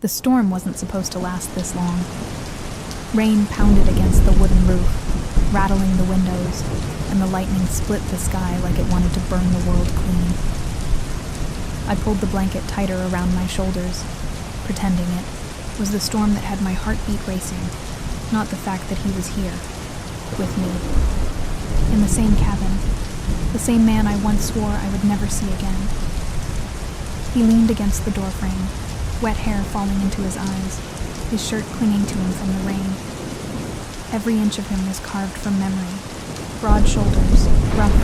The storm wasn't supposed to last this long. Rain pounded against the wooden roof, rattling the windows, and the lightning split the sky like it wanted to burn the world clean. I pulled the blanket tighter around my shoulders, pretending it was the storm that had my heartbeat racing, not the fact that he was here, with me, in the same cabin, the same man I once swore I would never see again. He leaned against the doorframe, wet hair falling into his eyes, his shirt clinging to him from the rain. Every inch of him was carved from memory. Broad shoulders, rough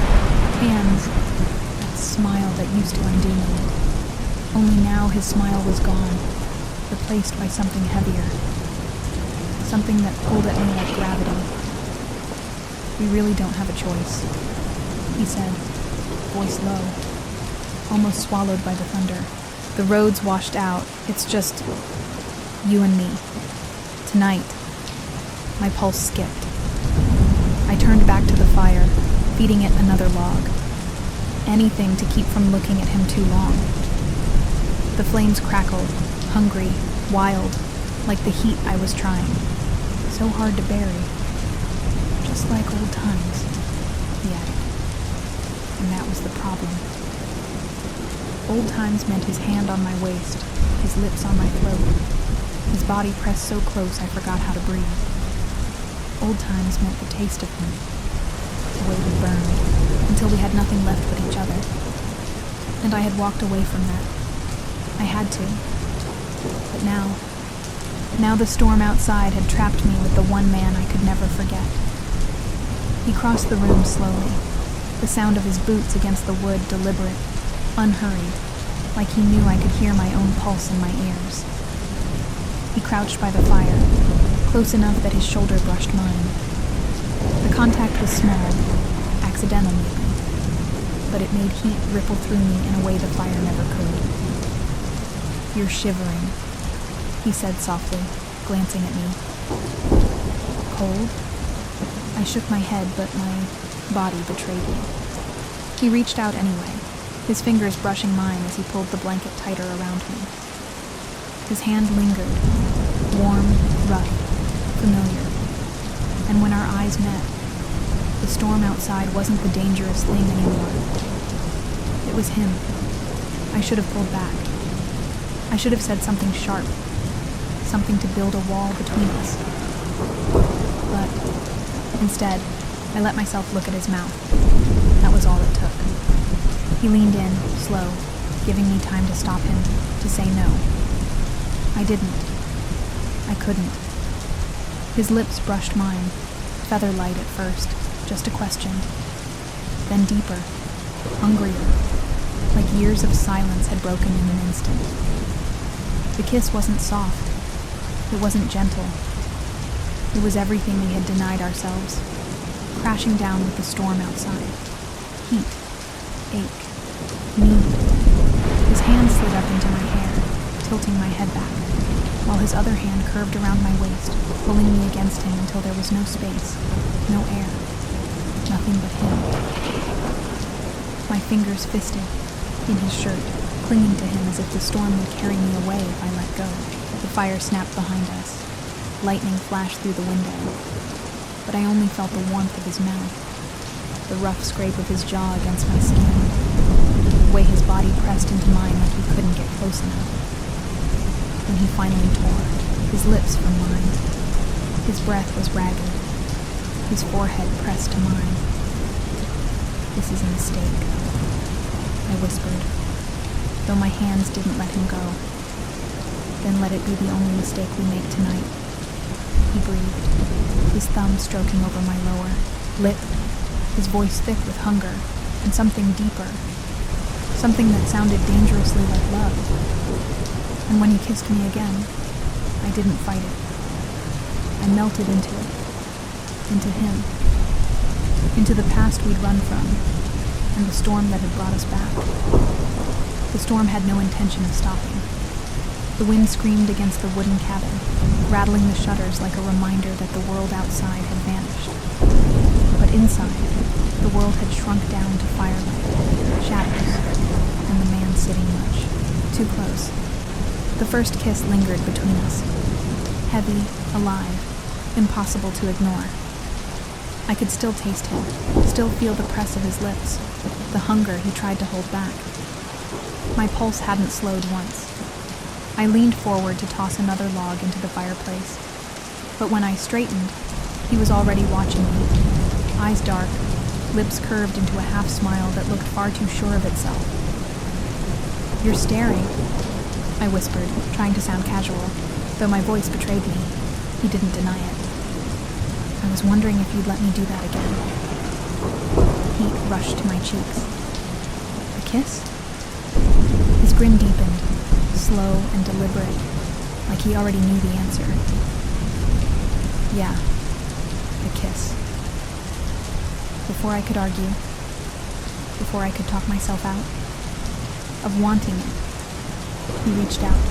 hands, that smile that used to undo me. Only now his smile was gone, replaced by something heavier. Something that pulled at me like gravity. "We really don't have a choice," he said, voice low, almost swallowed by the thunder. "The road's washed out. It's just you and me. Tonight." My pulse skipped. I turned back to the fire, feeding it another log. Anything to keep from looking at him too long. The flames crackled, hungry, wild, like the heat I was trying. So hard to bury. Just like old times, he added. And that was the problem. Old times meant his hand on my waist, his lips on my throat, his body pressed so close I forgot how to breathe. Old times meant the taste of him, the way we burned, until we had nothing left but each other. And I had walked away from that. I had to. But now the storm outside had trapped me with the one man I could never forget. He crossed the room slowly, the sound of his boots against the wood deliberate, unhurried, like he knew I could hear my own pulse in my ears. He crouched by the fire, close enough that his shoulder brushed mine. The contact was small, accidental maybe, but it made heat ripple through me in a way the fire never could. "You're shivering," he said softly, glancing at me. "Cold?" I shook my head, but my body betrayed me. He reached out anyway, his fingers brushing mine as he pulled the blanket tighter around me. His hand lingered, warm, rough, familiar. And when our eyes met, the storm outside wasn't the dangerous thing anymore. It was him. I should have pulled back. I should have said something sharp, something to build a wall between us. But instead, I let myself look at his mouth. That was all it took. He leaned in, slow, giving me time to stop him, to say no. I didn't. I couldn't. His lips brushed mine, feather light at first, just a question. Then deeper, hungrier, like years of silence had broken in an instant. The kiss wasn't soft. It wasn't gentle. It was everything we had denied ourselves, crashing down with the storm outside. Heat, ache, need. His hand slid up into my hair, tilting my head back, while his other hand curved around my waist, pulling me against him until there was no space, no air, nothing but him. My fingers fisted, in his shirt, clinging to him as if the storm would carry me away if I let go. The fire snapped behind us. Lightning flashed through the window, but I only felt the warmth of his mouth, the rough scrape of his jaw against my skin, the way his body pressed into mine like he couldn't get close enough. When he finally tore, his lips from mine. His breath was ragged, his forehead pressed to mine. "This is a mistake," I whispered, though my hands didn't let him go. "Then let it be the only mistake we make tonight," he breathed, his thumb stroking over my lower lip, his voice thick with hunger and something deeper, something that sounded dangerously like love. And when he kissed me again, I didn't fight it. I melted into it, into him, into the past we'd run from, and the storm that had brought us back. The storm had no intention of stopping. The wind screamed against the wooden cabin, rattling the shutters like a reminder that the world outside had vanished. But inside, the world had shrunk down to firelight, shadows, and the man sitting much, too close, The first kiss lingered between us. Heavy, alive, impossible to ignore. I could still taste him, still feel the press of his lips, the hunger he tried to hold back. My pulse hadn't slowed once. I leaned forward to toss another log into the fireplace. But when I straightened, he was already watching me, eyes dark, lips curved into a half-smile that looked far too sure of itself. "You're staring," I whispered, trying to sound casual, though my voice betrayed me. He didn't deny it. "I was wondering if you'd let me do that again." Heat rushed to my cheeks. "A kiss?" His grin deepened, slow and deliberate, like he already knew the answer. "Yeah, a kiss." Before I could argue, before I could talk myself out of wanting it, he reached out.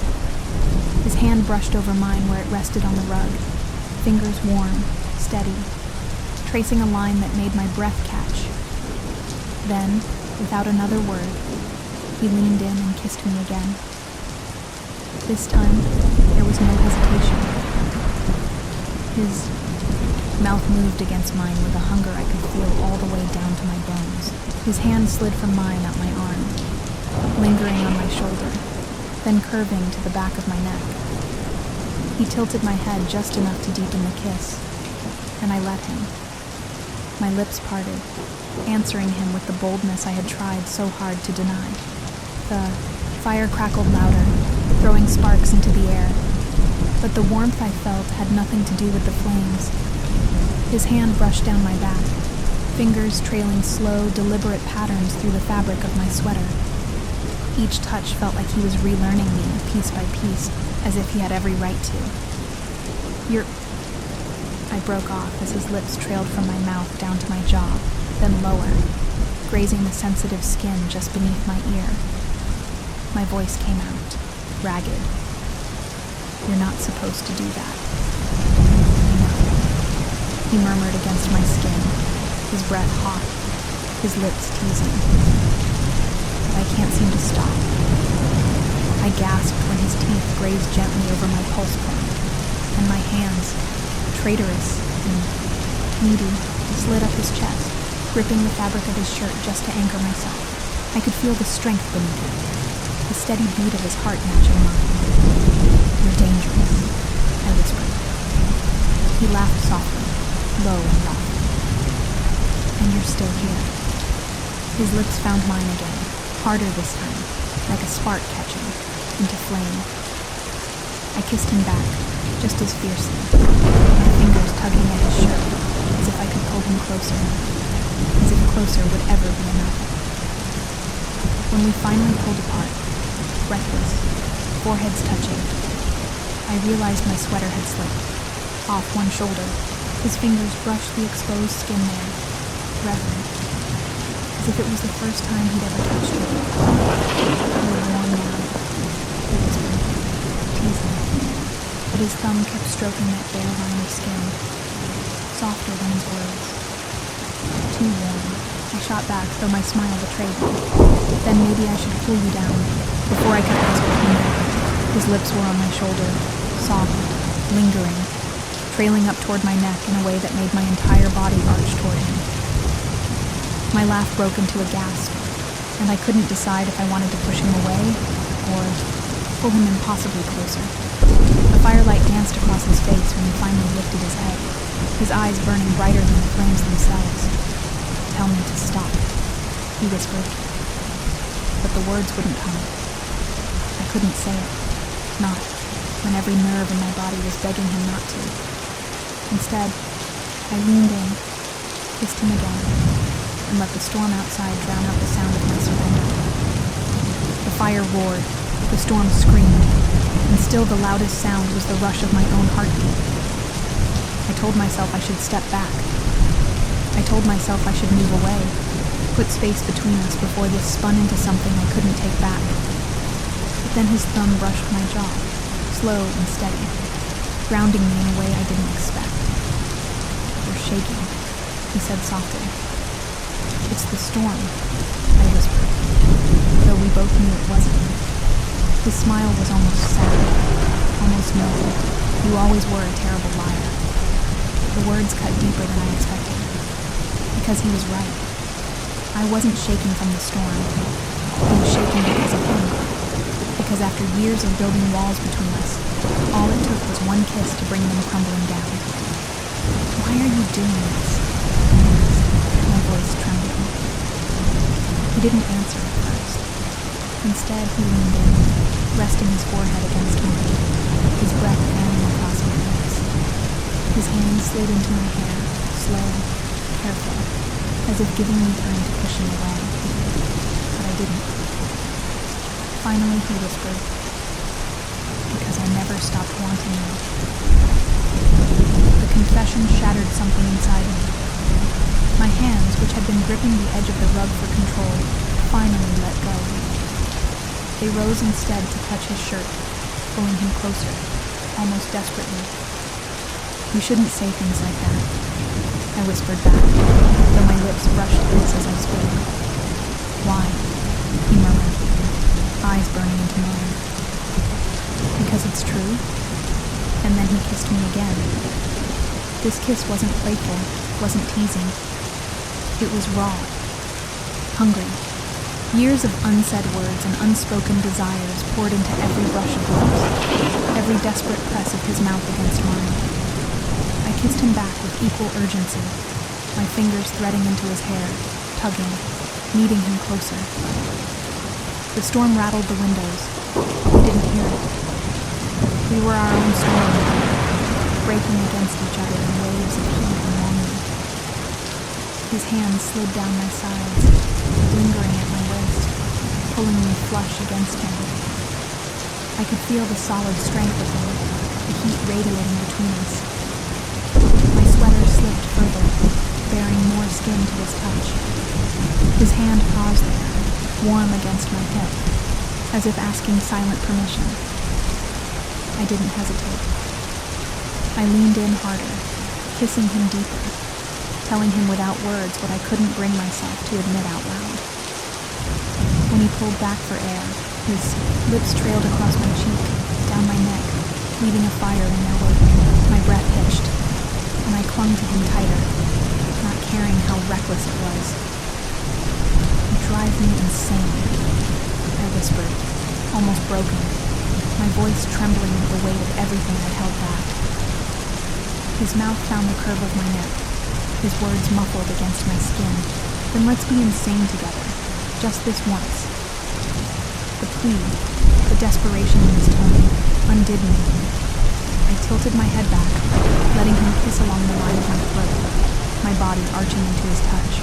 His hand brushed over mine where it rested on the rug, fingers warm, steady, tracing a line that made my breath catch. Then, without another word, he leaned in and kissed me again. This time, there was no hesitation. His mouth moved against mine with a hunger I could feel all the way down to my bones. His hand slid from mine up my arm, lingering on my shoulder, then curving to the back of my neck. He tilted my head just enough to deepen the kiss, and I let him. My lips parted, answering him with the boldness I had tried so hard to deny. The fire crackled louder, throwing sparks into the air, but the warmth I felt had nothing to do with the flames. His hand brushed down my back, fingers trailing slow, deliberate patterns through the fabric of my sweater. Each touch felt like he was relearning me piece by piece, as if he had every right to. I broke off as his lips trailed from my mouth down to my jaw, then lower, grazing the sensitive skin just beneath my ear. My voice came out, ragged. "You're not supposed to do that." "I know," he murmured against my skin, his breath hot, his lips teasing. But I can't seem to stop. I gasped when his teeth grazed gently over my pulse point, and my hands, traitorous and needy, slid up his chest, gripping the fabric of his shirt just to anchor myself. I could feel the strength beneath it, the steady beat of his heart matching mine. "You're dangerous," I whispered. He laughed softly, low and rough. "And you're still here." His lips found mine again, harder this time, like a spark catching, into flame. I kissed him back, just as fiercely, my fingers tugging at his shirt, as if I could pull him closer, as if closer would ever be enough. When we finally pulled apart, breathless, foreheads touching, I realized my sweater had slipped. Off one shoulder, his fingers brushed the exposed skin there, reverent, as if it was the first time he'd ever touched me. "You're warm now," he whispered, teasing, but his thumb kept stroking that bare line of skin, softer than his words. "Too warm," I shot back, though my smile betrayed me. "Then maybe I should cool you down." Before I could ask what he meant, his lips were on my shoulder, soft, lingering, trailing up toward my neck in a way that made my entire body arch toward him. My laugh broke into a gasp, and I couldn't decide if I wanted to push him away or pull him impossibly closer. The firelight danced across his face when he finally lifted his head, his eyes burning brighter than the flames themselves. "Tell me to stop," he whispered. But the words wouldn't come. I couldn't say it, not when every nerve in my body was begging him not to. Instead, I leaned in, kissed him again, and let the storm outside drown out the sound of my surrender. The fire roared, the storm screamed, and still the loudest sound was the rush of my own heartbeat. I told myself I should step back. I told myself I should move away, put space between us before this spun into something I couldn't take back. But then his thumb brushed my jaw, slow and steady, grounding me in a way I didn't expect. "You're shaking," he said softly. "It's the storm," I whispered, though we both knew it wasn't. His smile was almost sad, almost knowing. You always were a terrible liar. The words cut deeper than I expected. Because he was right. I wasn't shaking from the storm. I was shaking because of him. Because after years of building walls between us, all it took was one kiss to bring them crumbling down. "Why are you doing this?" I asked, my voice trembling. He didn't answer at first. Instead, he leaned in, resting his forehead against mine, his breath fanning across my lips. His hand slid into my hair, slow, careful, as if giving me time to push him away. But I didn't. Finally, he whispered, "Because I never stopped wanting you." The confession shattered something inside me. My hands, which had been gripping the edge of the rug for control, finally let go. They rose instead to touch his shirt, pulling him closer, almost desperately. "You shouldn't say things like that," I whispered back, though my lips brushed his as I spoke. "Why?" he murmured, eyes burning into mine. "Because it's true." And then he kissed me again. This kiss wasn't playful, wasn't teasing. It was raw, hungry. Years of unsaid words and unspoken desires poured into every brush of lips, every desperate press of his mouth against mine. I kissed him back with equal urgency, my fingers threading into his hair, tugging, kneading him closer. The storm rattled the windows, but we didn't hear it. We were our own storm now, breaking against each other in waves of heat and longing. His hands slid down my sides, lingering at my waist, pulling me flush against him. I could feel the solid strength of him, the heat radiating between us. My sweater slipped further, bearing more skin to his touch. His hand paused there, warm against my hip, as if asking silent permission. I didn't hesitate. I leaned in harder, kissing him deeper, telling him without words what I couldn't bring myself to admit out loud. When he pulled back for air, his lips trailed across my cheek, down my neck, leaving a fire in their wake. My breath hitched, and I clung to him tighter, not caring how reckless it was. "You drive me insane," I whispered, almost broken, my voice trembling with the weight of everything I'd held back. His mouth found the curve of my neck, his words muffled against my skin. "Then let's be insane together, just this once." The plea, the desperation in his tone, undid me. I tilted my head back, letting him kiss along the line of my throat, my body arching into his touch.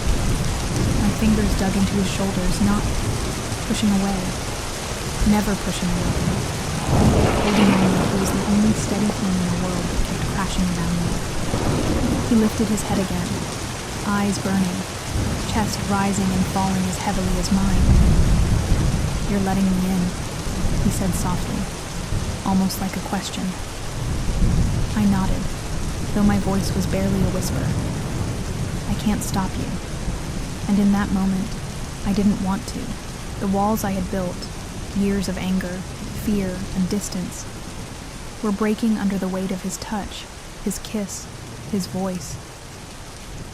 My fingers dug into his shoulders, not pushing away, never pushing away, holding on like he was the only steady thing in the world that kept crashing around me. He lifted his head again, eyes burning, chest rising and falling as heavily as mine. "You're letting me in," he said softly, almost like a question. I nodded, though my voice was barely a whisper. "I can't stop you." And in that moment, I didn't want to. The walls I had built, years of anger, fear, and distance, were breaking under the weight of his touch, his kiss, his voice.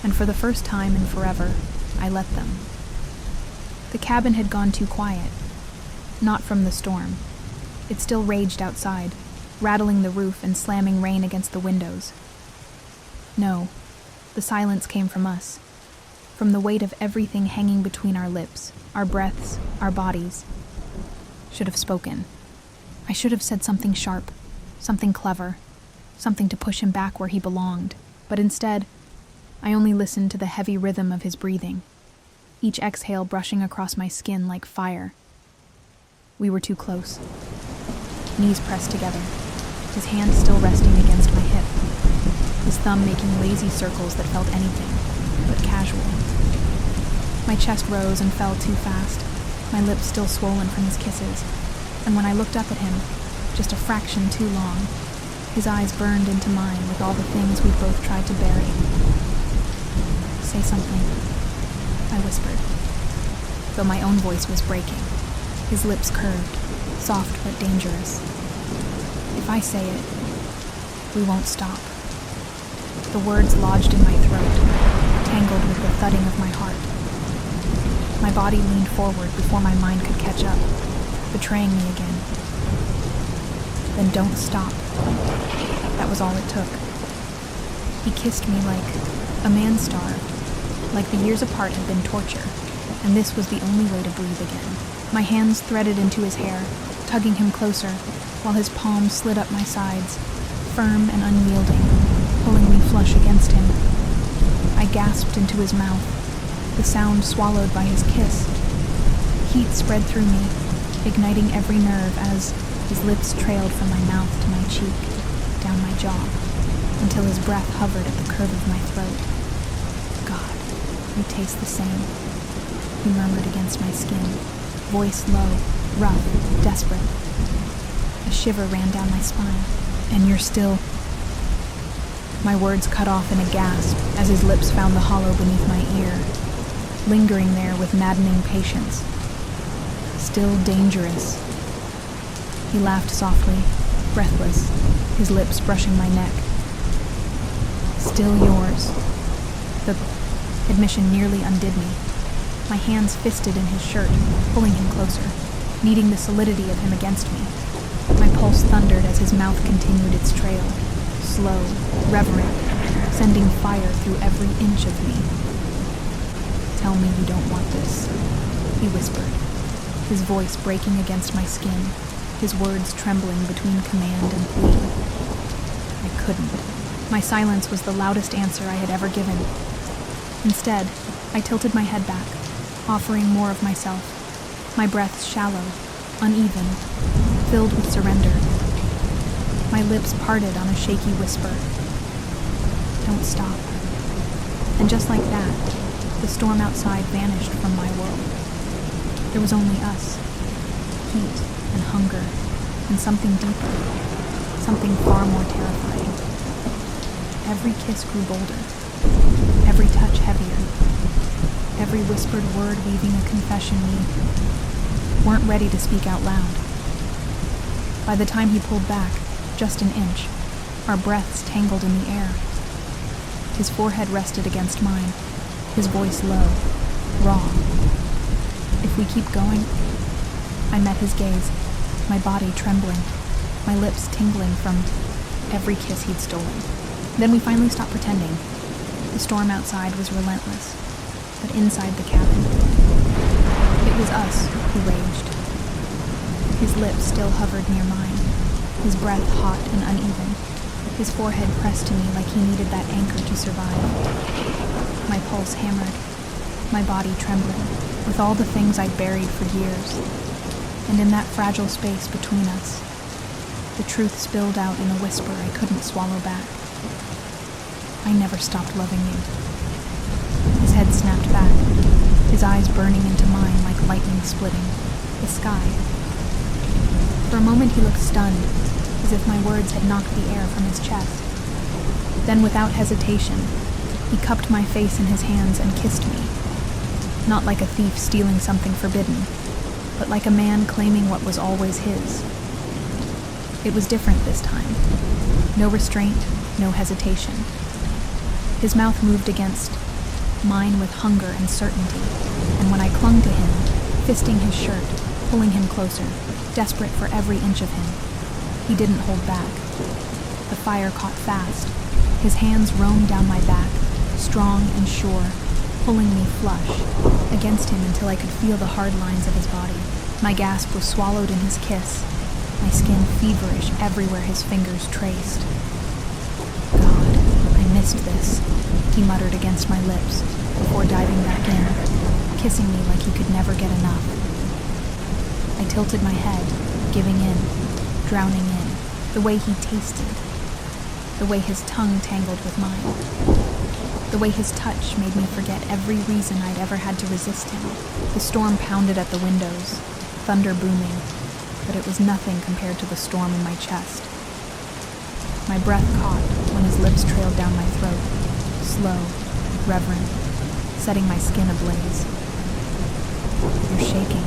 And for the first time in forever, I let them. The cabin had gone too quiet. Not from the storm. It still raged outside, rattling the roof and slamming rain against the windows. No, the silence came from us, from the weight of everything hanging between our lips, our breaths, our bodies. Should have spoken. I should have said something sharp, something clever, something to push him back where he belonged, but instead, I only listened to the heavy rhythm of his breathing, each exhale brushing across my skin like fire. We were too close. Knees pressed together, his hand still resting against my hip, his thumb making lazy circles that felt anything but casual. My chest rose and fell too fast, my lips still swollen from his kisses, and when I looked up at him, just a fraction too long, his eyes burned into mine with all the things we'd both tried to bury. "Say something," I whispered, though my own voice was breaking. His lips curved, soft but dangerous. If I say it, we won't stop. The words lodged in my throat, tangled with the thudding of my heart. My body leaned forward before my mind could catch up, betraying me again. Then don't stop. That was all it took. He kissed me like a man starved, like the years apart had been torture, and this was the only way to breathe again. My hands threaded into his hair, tugging him closer, while his palms slid up my sides, firm and unyielding, pulling me flush against him. I gasped into his mouth, the sound swallowed by his kiss. Heat spread through me, igniting every nerve as his lips trailed from my mouth to my cheek, down my jaw, until his breath hovered at the curve of my throat. God, we taste the same, he murmured against my skin, voice low, rough, desperate. A shiver ran down my spine. And you're still... My words cut off in a gasp as his lips found the hollow beneath my ear, lingering there with maddening patience. Still dangerous. He laughed softly, breathless, his lips brushing my neck. Still yours. The admission nearly undid me. My hands fisted in his shirt, pulling him closer, needing the solidity of him against me. My pulse thundered as his mouth continued its trail, slow, reverent, sending fire through every inch of me. Tell me you don't want this, he whispered, his voice breaking against my skin, his words trembling between command and plea. I couldn't. My silence was the loudest answer I had ever given. Instead, I tilted my head back, offering more of myself, my breaths shallow, uneven, filled with surrender. My lips parted on a shaky whisper. Don't stop. And just like that, the storm outside vanished from my world. There was only us, heat and hunger, and something deeper, something far more terrifying. Every kiss grew bolder, every touch heavier, every whispered word weaving a confession we weren't ready to speak out loud. By the time he pulled back, just an inch, our breaths tangled in the air. His forehead rested against mine, his voice low, raw. If we keep going... I met his gaze, my body trembling, my lips tingling from every kiss he'd stolen. Then we finally stopped pretending. The storm outside was relentless, but inside the cabin, it was us who raged. His lips still hovered near mine, his breath hot and uneven, his forehead pressed to me like he needed that anchor to survive. My pulse hammered, my body trembling, with all the things I'd buried for years. And in that fragile space between us, the truth spilled out in a whisper I couldn't swallow back. I never stopped loving you. His head snapped back, his eyes burning into mine like lightning splitting the sky. For a moment he looked stunned, as if my words had knocked the air from his chest. Then without hesitation, he cupped my face in his hands and kissed me. Not like a thief stealing something forbidden, but like a man claiming what was always his. It was different this time. No restraint, no hesitation. His mouth moved against mine with hunger and certainty, and when I clung to him, fisting his shirt, pulling him closer, desperate for every inch of him, he didn't hold back. The fire caught fast. His hands roamed down my back, strong and sure, pulling me flush against him until I could feel the hard lines of his body. My gasp was swallowed in his kiss, my skin feverish everywhere his fingers traced. God, I missed this, he muttered against my lips before diving back in, kissing me like he could never get enough. I tilted my head, giving in, drowning in, the way he tasted, the way his tongue tangled with mine. The way his touch made me forget every reason I'd ever had to resist him. The storm pounded at the windows, thunder booming, but it was nothing compared to the storm in my chest. My breath caught when his lips trailed down my throat, slow, reverent, setting my skin ablaze. You're shaking,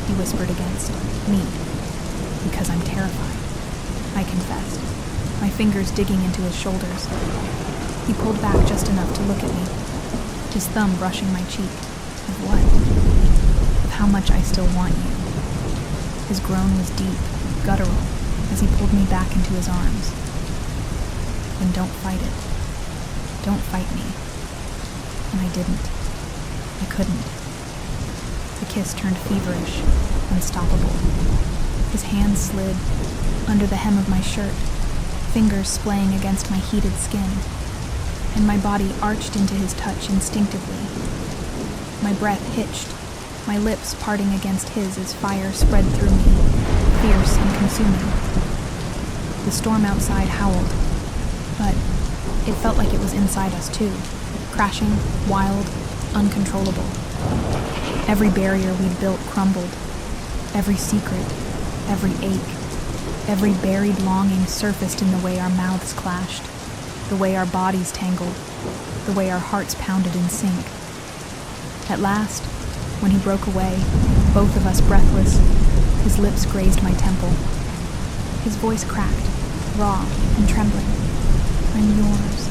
he whispered against me, Because I'm terrified, I confessed, my fingers digging into his shoulders. He pulled back just enough to look at me, his thumb brushing my cheek. Of what? Of how much I still want you. His groan was deep, guttural, as he pulled me back into his arms. Then don't fight it. Don't fight me. And I didn't. I couldn't. The kiss turned feverish, unstoppable. His hand slid under the hem of my shirt, fingers splaying against my heated skin, and my body arched into his touch instinctively. My breath hitched, my lips parting against his as fire spread through me, fierce and consuming. The storm outside howled, but it felt like it was inside us too, crashing, wild, uncontrollable. Every barrier we'd built crumbled, every secret, every ache, every buried longing surfaced in the way our mouths clashed, the way our bodies tangled, the way our hearts pounded in sync. At last, when he broke away, both of us breathless, his lips grazed my temple. His voice cracked, raw and trembling. I'm yours.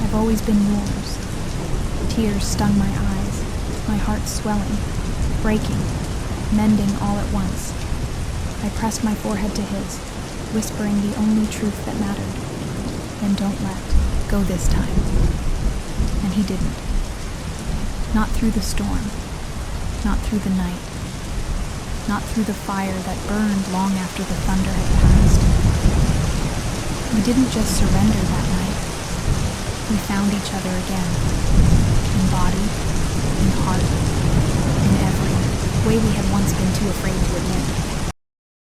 I've always been yours. Tears stung my eyes, my heart swelling, breaking, mending all at once. I pressed my forehead to his, whispering the only truth that mattered. Then don't let go this time. And he didn't. Not through the storm, not through the night, not through the fire that burned long after the thunder had passed. We didn't just surrender that night. We found each other again, in body, in heart, in every way we had once been too afraid to admit.